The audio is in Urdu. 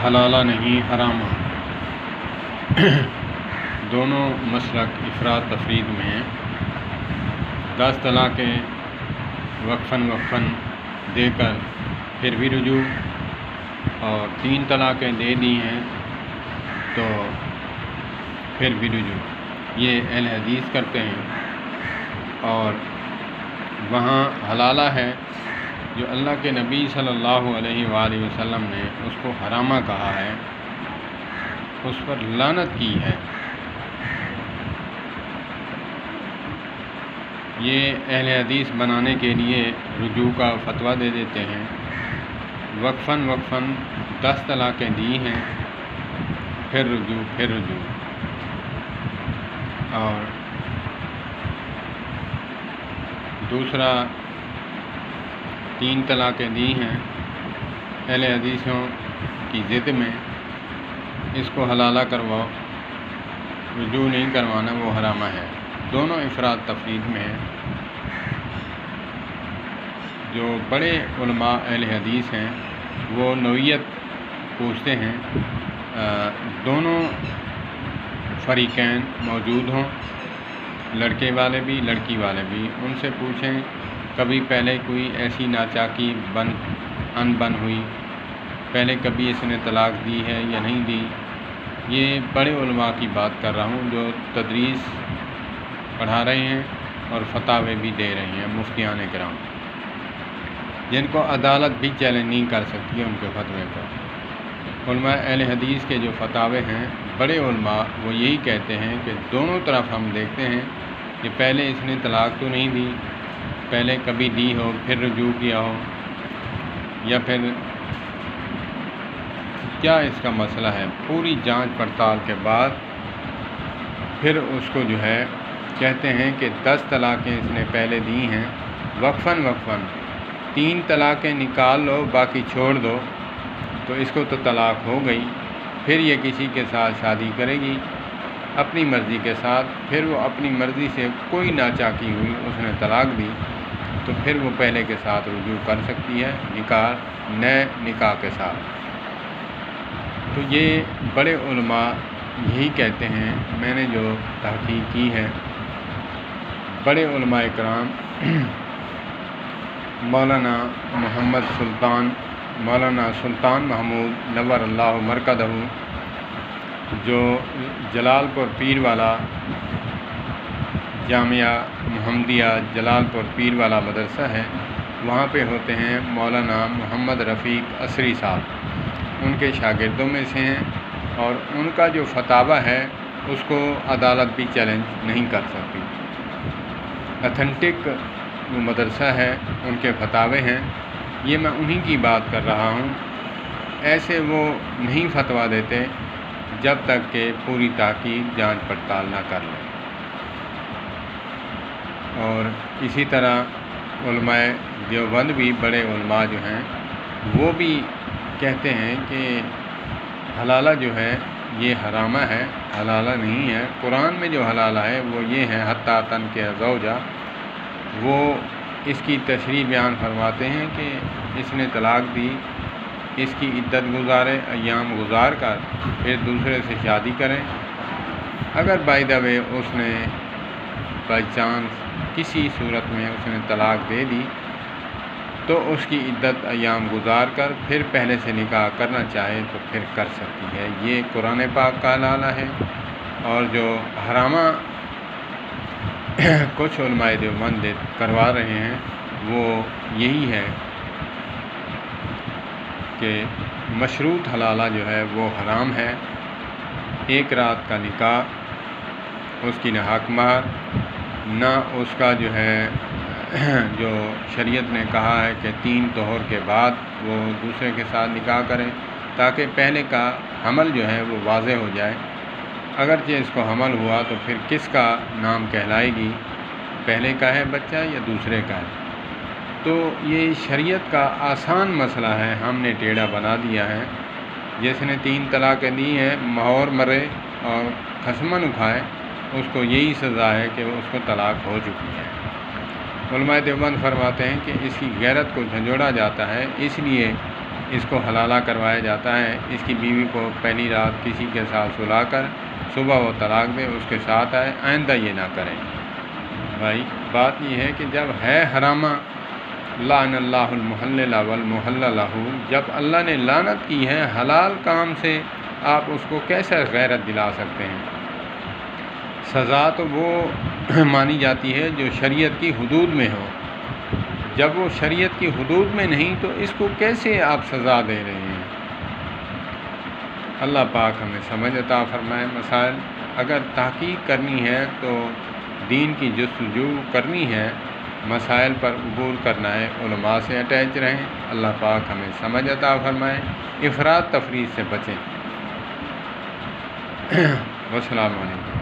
حلالہ نہیں حرامہ دونوں مسلک افراد تفرید میں ہیں۔ 10 طلاقیں وقفاً دے کر پھر بھی رجوع، اور 3 طلاقیں دے دی ہیں تو پھر بھی رجوع، یہ اہل حدیث کرتے ہیں۔ اور وہاں حلالہ ہے جو اللہ کے نبی صلی اللہ علیہ وآلہ وسلم نے اس کو حرامہ کہا ہے، اس پر لعنت کی ہے، یہ اہل حدیث بنانے کے لیے رجوع کا فتویٰ دے دیتے ہیں۔ وقفاً 10 طلاقیں دی ہیں، پھر رجوع، اور دوسرا 3 طلاقیں دی ہیں، اہل حدیثوں کی ضد میں اس کو حلالہ کرواؤ، رجوع نہیں کروانا، وہ حرامہ ہے۔ دونوں افراد تفرید میں ہیں۔ جو بڑے علماء اہل حدیث ہیں وہ نوعیت پوچھتے ہیں، دونوں فریقین موجود ہوں، لڑکے والے بھی لڑکی والے بھی، ان سے پوچھیں کبھی پہلے کوئی ایسی ناچاکی ان بن ہوئی، پہلے کبھی اس نے طلاق دی ہے یا نہیں دی۔ یہ بڑے علماء کی بات کر رہا ہوں جو تدریس پڑھا رہے ہیں اور فتاوے بھی دے رہے ہیں، مفتیان کرام، جن کو عدالت بھی چیلنج نہیں کر سکتی ہے ان کے فتوے کو۔ علماء اہل حدیث کے جو فتاوے ہیں، بڑے علماء وہ یہی کہتے ہیں کہ دونوں طرف ہم دیکھتے ہیں کہ پہلے اس نے طلاق تو نہیں دی، پہلے کبھی دی ہو پھر رجوع کیا ہو، یا پھر کیا اس کا مسئلہ ہے۔ پوری جانچ پڑتال کے بعد پھر اس کو جو ہے کہتے ہیں کہ 10 طلاقیں اس نے پہلے دی ہیں، وقفاً 3 طلاقیں نکال لو باقی چھوڑ دو، تو اس کو تو طلاق ہو گئی، پھر یہ کسی کے ساتھ شادی کرے گی اپنی مرضی کے ساتھ، پھر وہ اپنی مرضی سے کوئی ناچاکی ہوئی اس نے طلاق دی، تو پھر وہ پہلے کے ساتھ رجوع کر سکتی ہے نئے نکاح کے ساتھ۔ تو یہ بڑے علماء یہی کہتے ہیں۔ میں نے جو تحقیق کی ہے، بڑے علماء کرام مولانا سلطان محمود نور اللہ مرکزہ، جو جلال پور پیر والا جامعہ محمدیہ جلال پور پیر والا مدرسہ ہے، وہاں پہ ہوتے ہیں مولانا محمد رفیق عصری صاحب، ان کے شاگردوں میں سے ہیں، اور ان کا جو فتاویٰ ہے اس کو عدالت بھی چیلنج نہیں کر سکتی۔ اتھینٹک وہ مدرسہ ہے، ان کے فتاوے ہیں، یہ میں انہی کی بات کر رہا ہوں۔ ایسے وہ نہیں فتویٰ دیتے جب تک کہ پوری تحقیق جانچ پڑتال نہ کر لیں۔ اور اسی طرح علماء دیوبند بھی بڑے علماء جو ہیں وہ بھی کہتے ہیں کہ حلالہ جو ہے یہ حرامہ ہے، حلالہ نہیں ہے۔ قرآن میں جو حلالہ ہے وہ یہ ہے حتیٰ تنکح زوجہ، وہ اس کی تشریح بیان فرماتے ہیں کہ اس نے طلاق دی، اس کی عدت گزارے، ایام گزار کر پھر دوسرے سے شادی کریں۔ اگر بائی دا وے اس نے بائی چانس کسی صورت میں اس نے طلاق دے دی تو اس کی عدت ایام گزار کر پھر پہلے سے نکاح کرنا چاہے تو پھر کر سکتی ہے۔ یہ قرآن پاک کا حلالہ ہے۔ اور جو حرامہ کچھ علماء دیوبند کروا رہے ہیں وہ یہی ہے کہ مشروط حلالہ جو ہے وہ حرام ہے۔ 1 رات کا نکاح، اس کی نہ حق مہر، نہ اس کا جو ہے جو شریعت نے کہا ہے کہ 3 طہور کے بعد وہ دوسرے کے ساتھ نکاح کریں تاکہ پہلے کا حمل جو ہے وہ واضح ہو جائے۔ اگرچہ اس کو حمل ہوا تو پھر کس کا نام کہلائے گی، پہلے کا ہے بچہ یا دوسرے کا ہے۔ تو یہ شریعت کا آسان مسئلہ ہے، ہم نے ٹیڑھا بنا دیا ہے۔ جس نے 3 طلاقیں دی ہیں، مہور مرے اور خصمن اٹھائے، اس کو یہی سزا ہے کہ اس کو طلاق ہو چکی ہے۔ علماء دیوبند فرماتے ہیں کہ اس کی غیرت کو جھنجھوڑا جاتا ہے، اس لیے اس کو حلالہ کروایا جاتا ہے، اس کی بیوی کو پہلی رات کسی کے ساتھ سلا کر صبح وہ طلاق دے، اس کے ساتھ آئے، آئندہ یہ نہ کریں۔ بھائی بات یہ ہے کہ جب ہے حرامہ، لعن اللہ المحلل والمحلل لہ، جب اللہ نے لعنت کی ہے حلال کام سے، آپ اس کو کیسے غیرت دلا سکتے ہیں؟ سزا تو وہ مانی جاتی ہے جو شریعت کی حدود میں ہو، جب وہ شریعت کی حدود میں نہیں تو اس کو کیسے آپ سزا دے رہے ہیں؟ اللہ پاک ہمیں سمجھ عطا فرمائے۔ مسائل اگر تحقیق کرنی ہے تو دین کی جستجو کرنی ہے، مسائل پر عبور کرنا ہے، علماء سے اٹیچ رہیں۔ اللہ پاک ہمیں سمجھ عطا فرمائے، افراط تفریط سے بچیں۔ والسلام علیکم۔